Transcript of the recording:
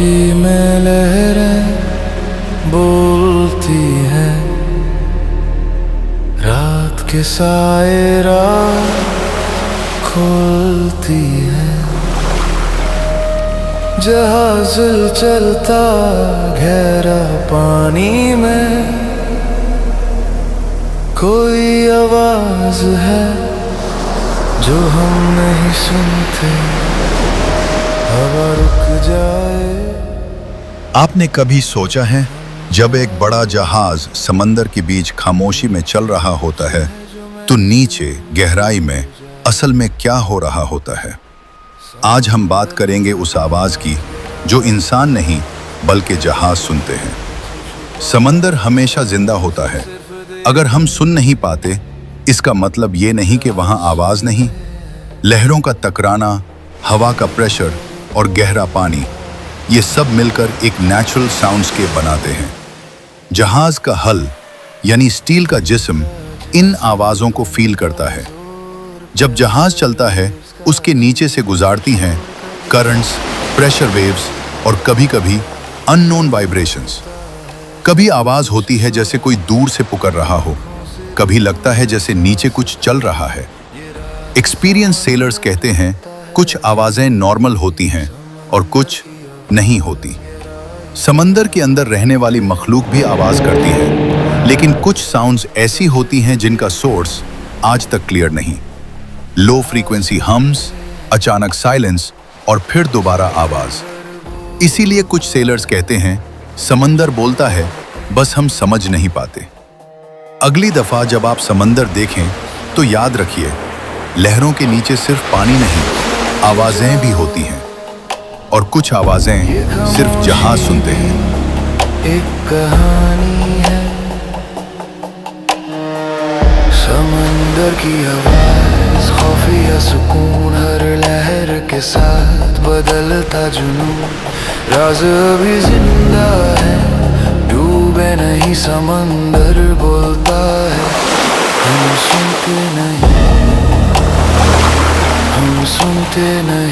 खामोशी में लहरें बोलती हैं, रात के साए रात खोलती हैं। जहाज चलता गहरा पानी में, कोई आवाज है जो हम नहीं सुनते, हवा रुक जाए। आपने कभी सोचा है जब एक बड़ा जहाज समंदर के बीच खामोशी में चल रहा होता है तो नीचे गहराई में असल में क्या हो रहा होता है? आज हम बात करेंगे उस आवाज की जो इंसान नहीं बल्कि जहाज सुनते हैं। समंदर हमेशा जिंदा होता है। अगर हम सुन नहीं पाते इसका मतलब ये नहीं कि वहां आवाज नहीं। लहरों का टकराना, हवा का प्रेशर और गहरा पानी, ये सब मिलकर एक नेचुरल साउंडस्केप बनाते हैं। जहाज का हल यानी स्टील का जिस्म इन आवाजों को फील करता है। जब जहाज चलता है उसके नीचे से गुजारती हैं करंट्स, प्रेशर वेव्स और कभी-कभी अननोन वाइब्रेशंस। कभी आवाज होती है जैसे कोई दूर से पुकार रहा हो, कभी लगता है जैसे नीचे कुछ चल रहा है। एक्सपीरियंस सेलर्स कहते हैं कुछ आवाजें नॉर्मल होती हैं और कुछ नहीं होती। समंदर के अंदर रहने वाली मखलूक भी आवाज करती है, लेकिन कुछ साउंड्स ऐसी होती हैं जिनका सोर्स आज तक क्लियर नहीं। लो फ्रीक्वेंसी हम्स, अचानक साइलेंस और फिर दोबारा आवाज। इसीलिए कुछ सेलर्स कहते हैं समंदर बोलता है, बस हम समझ नहीं पाते। अगली दफा जब आप समंदर देखें तो याद रखिए, लहरों के नीचे सिर्फ पानी नहीं, आवाजें भी होती हैं और कुछ आवाजें सिर्फ जहाज सुनते हैं। एक कहानी है समंदर की आवाज, खौफिया सुकून, हर लहर के साथ बदलता जुनून। राज अभी जिंदा है, डूबे नहीं समंदर बोलता है, हम सुनते नहीं, हम सुनते नहीं।